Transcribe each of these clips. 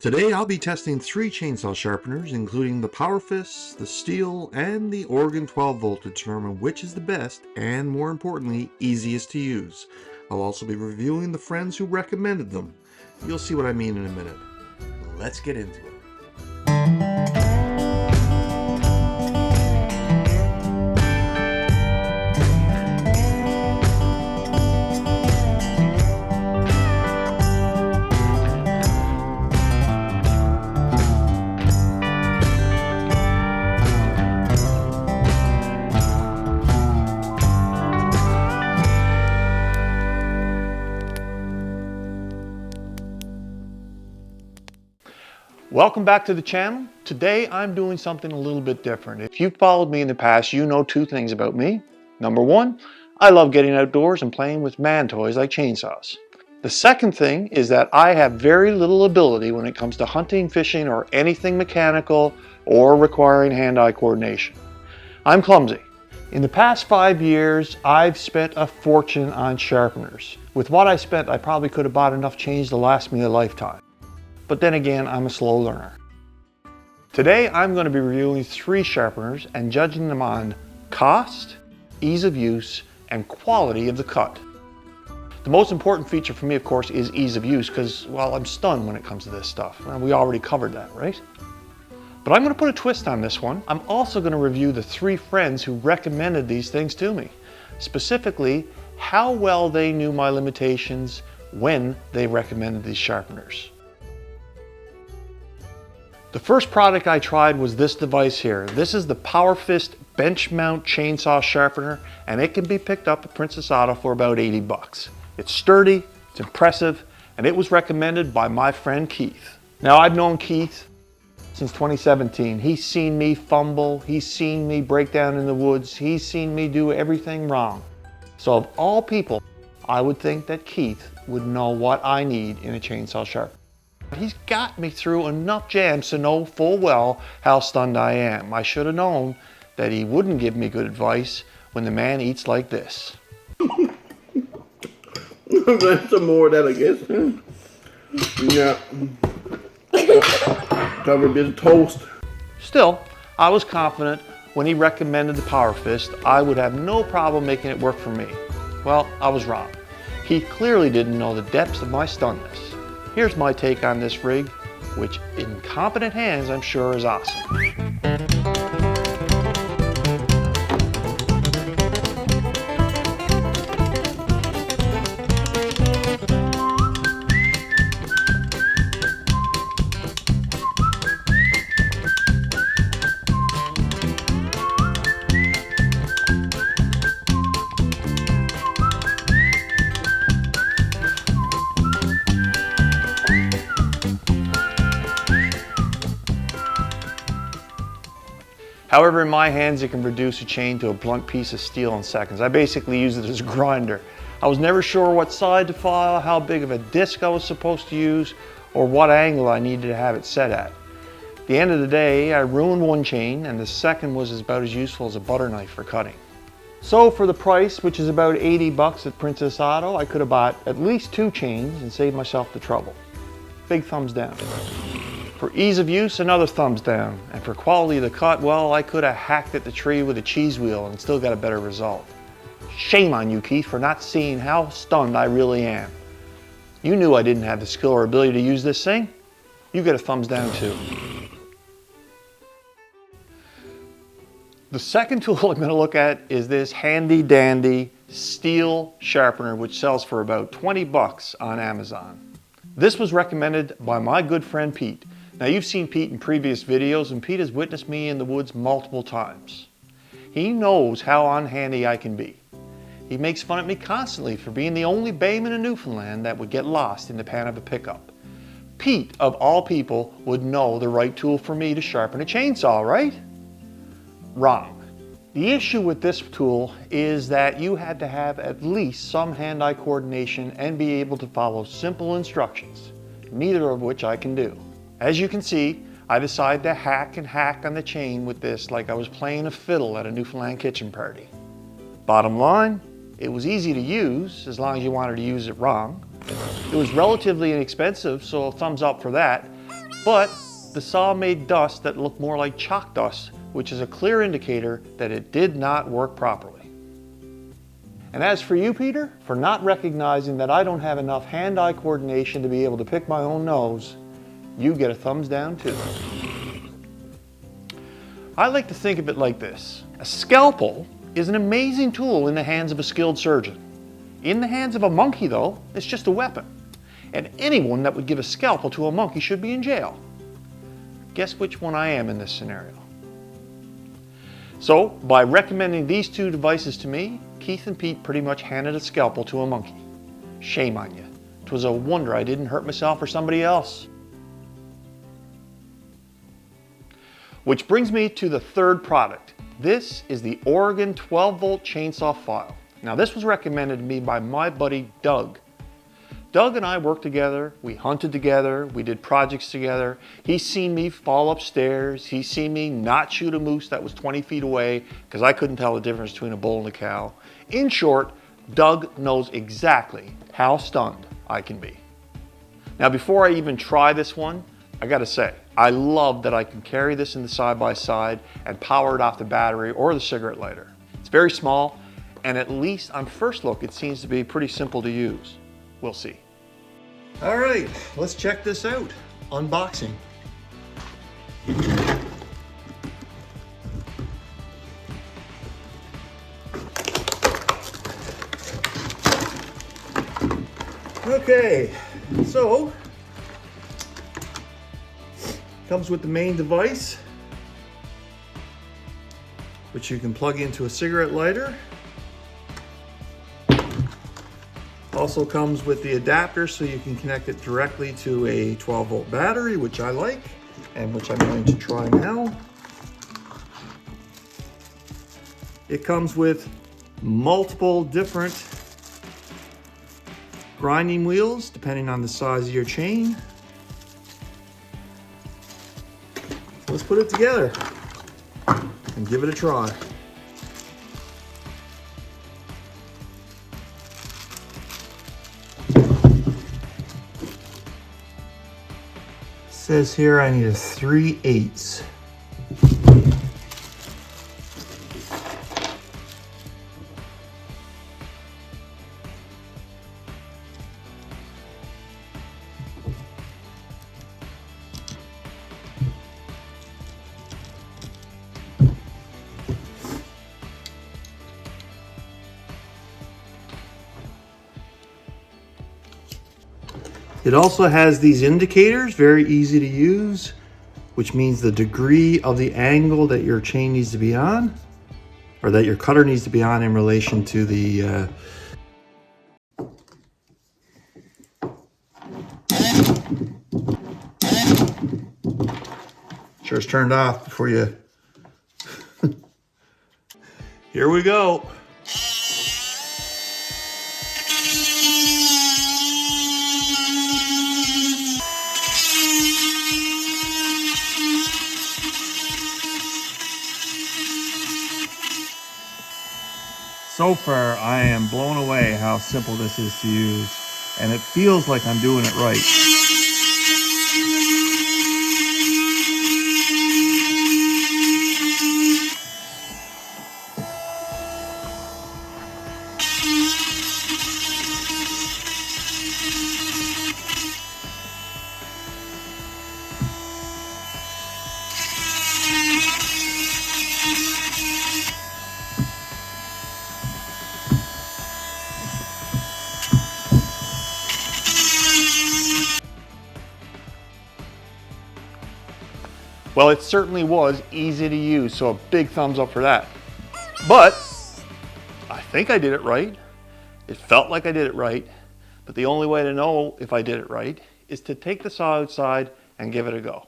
Today I'll be testing 3 chainsaw sharpeners, including the Powerfist, the Stihl, and the Oregon 12 volt to determine which is the best and, more importantly, easiest to use. I'll also be reviewing the friends who recommended them. You'll see what I mean in a minute. Let's get into it. Welcome back to the channel. Today I'm doing something a little bit different. If you've followed me in the past, you know 2 things about me. Number 1, I love getting outdoors and playing with man toys like chainsaws. The second thing is that I have very little ability when it comes to hunting, fishing, or anything mechanical or requiring hand-eye coordination. I'm clumsy. In the past 5 years, I've spent a fortune on sharpeners. With what I spent, I probably could have bought enough change to last me a lifetime. But then again, I'm a slow learner. Today, I'm going to be reviewing 3 sharpeners and judging them on cost, ease of use, and quality of the cut. The most important feature for me, of course, is ease of use because, well, I'm stunned when it comes to this stuff. Well, we already covered that, right? But I'm going to put a twist on this one. I'm also going to review the 3 friends who recommended these things to me. Specifically, how well they knew my limitations when they recommended these sharpeners. The first product I tried was this device here. This is the Powerfist bench mount chainsaw sharpener, and it can be picked up at Princess Auto for about 80 bucks. It's sturdy, it's impressive, and it was recommended by my friend Keith. Now, I've known Keith since 2017. He's seen me fumble, he's seen me break down in the woods, he's seen me do everything wrong. So of all people, I would think that Keith would know what I need in a chainsaw sharpener. He's got me through enough jams to know full well how stunned I am. I should have known that he wouldn't give me good advice when the man eats like this. That's some more of that, I guess. Yeah. Covered with toast. Still, I was confident when he recommended the Powerfist, I would have no problem making it work for me. Well, I was wrong. He clearly didn't know the depths of my stunnedness. Here's my take on this rig, which in competent hands I'm sure is awesome. However, in my hands, it can reduce a chain to a blunt piece of steel in seconds. I basically use it as a grinder. I was never sure what side to file, how big of a disc I was supposed to use, or what angle I needed to have it set at. At the end of the day, I ruined one chain, and the second was about as useful as a butter knife for cutting. So for the price, which is about 80 bucks at Princess Auto, I could have bought at least 2 chains and saved myself the trouble. Big thumbs down. For ease of use, another thumbs down. And for quality of the cut, well, I could have hacked at the tree with a cheese wheel and still got a better result. Shame on you, Keith, for not seeing how stunned I really am. You knew I didn't have the skill or ability to use this thing. You get a thumbs down too. The second tool I'm going to look at is this handy dandy Stihl sharpener, which sells for about 20 bucks on Amazon. This was recommended by my good friend Pete. Now, you've seen Pete in previous videos, and Pete has witnessed me in the woods multiple times. He knows how unhandy I can be. He makes fun of me constantly for being the only bayman in Newfoundland that would get lost in the pan of a pickup. Pete, of all people, would know the right tool for me to sharpen a chainsaw, right? Wrong. The issue with this tool is that you had to have at least some hand-eye coordination and be able to follow simple instructions, neither of which I can do. As you can see, I decided to hack and hack on the chain with this like I was playing a fiddle at a Newfoundland kitchen party. Bottom line, it was easy to use as long as you wanted to use it wrong. It was relatively inexpensive, so thumbs up for that. But the saw made dust that looked more like chalk dust, which is a clear indicator that it did not work properly. And as for you, Peter, for not recognizing that I don't have enough hand-eye coordination to be able to pick my own nose, you get a thumbs down too. I like to think of it like this. A scalpel is an amazing tool in the hands of a skilled surgeon. In the hands of a monkey, though, it's just a weapon. And anyone that would give a scalpel to a monkey should be in jail. Guess which one I am in this scenario? So, by recommending these two devices to me, Keith and Pete pretty much handed a scalpel to a monkey. Shame on you. 'Twas a wonder I didn't hurt myself or somebody else. Which brings me to the third product. This is the Oregon 12-volt chainsaw file. Now this was recommended to me by my buddy Doug. Doug and I worked together, we hunted together, we did projects together. He's seen me fall upstairs, he's seen me not shoot a moose that was 20 feet away because I couldn't tell the difference between a bull and a cow. In short, Doug knows exactly how stunned I can be. Now before I even try this one, I gotta say, I love that I can carry this in the side-by-side and power it off the battery or the cigarette lighter. It's very small, and at least on first look, it seems to be pretty simple to use. We'll see. All right, let's check this out. Unboxing. Okay, so comes with the main device, which you can plug into a cigarette lighter. Also comes with the adapter so you can connect it directly to a 12-volt battery, which I like and which I'm going to try now. It comes with multiple different grinding wheels depending on the size of your chain. Let's put it together and give it a try. It says here I need a 3/8. It also has these indicators, very easy to use, which means the degree of the angle that your chain needs to be on, or that your cutter needs to be on in relation to the sure it's turned off before you. Here we go. So far, I am blown away how simple this is to use, and it feels like I'm doing it right. Well, it certainly was easy to use, so a big thumbs up for that. But I think I did it right. It felt like I did it right, but the only way to know if I did it right is to take the saw outside and give it a go.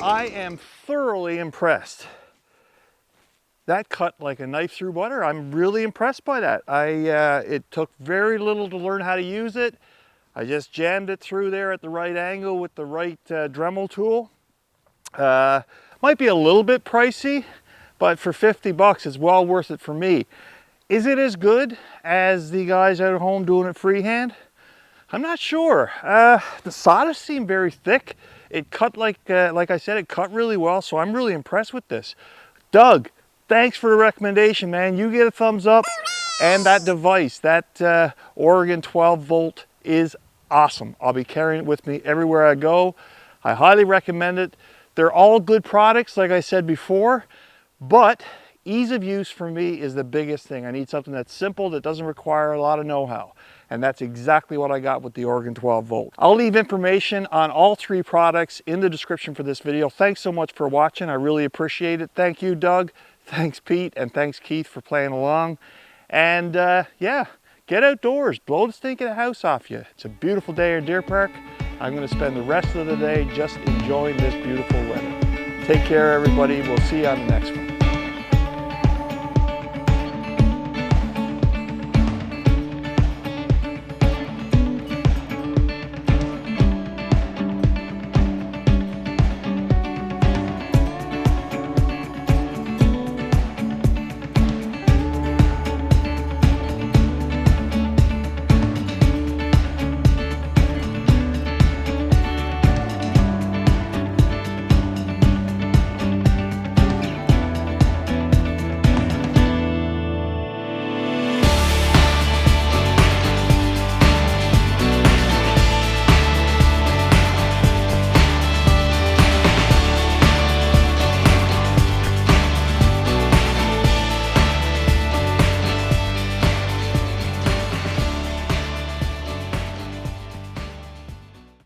I am thoroughly impressed. That cut like a knife through butter. I'm really impressed by that. It took very little to learn how to use it. I just jammed it through there at the right angle with the right Dremel tool. Might be a little bit pricey, but for 50 bucks, it's well worth it for me. Is it as good as the guys out at home doing it freehand? I'm not sure. The sawdust seemed very thick. It cut like I said, it cut really well, so I'm really impressed with this. Doug, thanks for the recommendation, man. You get a thumbs up, and that device, that Oregon 12 volt is awesome. I'll be carrying it with me everywhere I go. I highly recommend it. They're all good products, like I said before, but ease of use for me is the biggest thing. I need something that's simple, that doesn't require a lot of know-how. And that's exactly what I got with the Oregon 12 volt. I'll leave information on all three products in the description for this video. Thanks so much for watching. I really appreciate it. Thank you, Doug. Thanks, Pete. And thanks, Keith, for playing along. And yeah, get outdoors. Blow the stinking house off you. It's a beautiful day in Deer Park. I'm going to spend the rest of the day just enjoying this beautiful weather. Take care, everybody. We'll see you on the next one.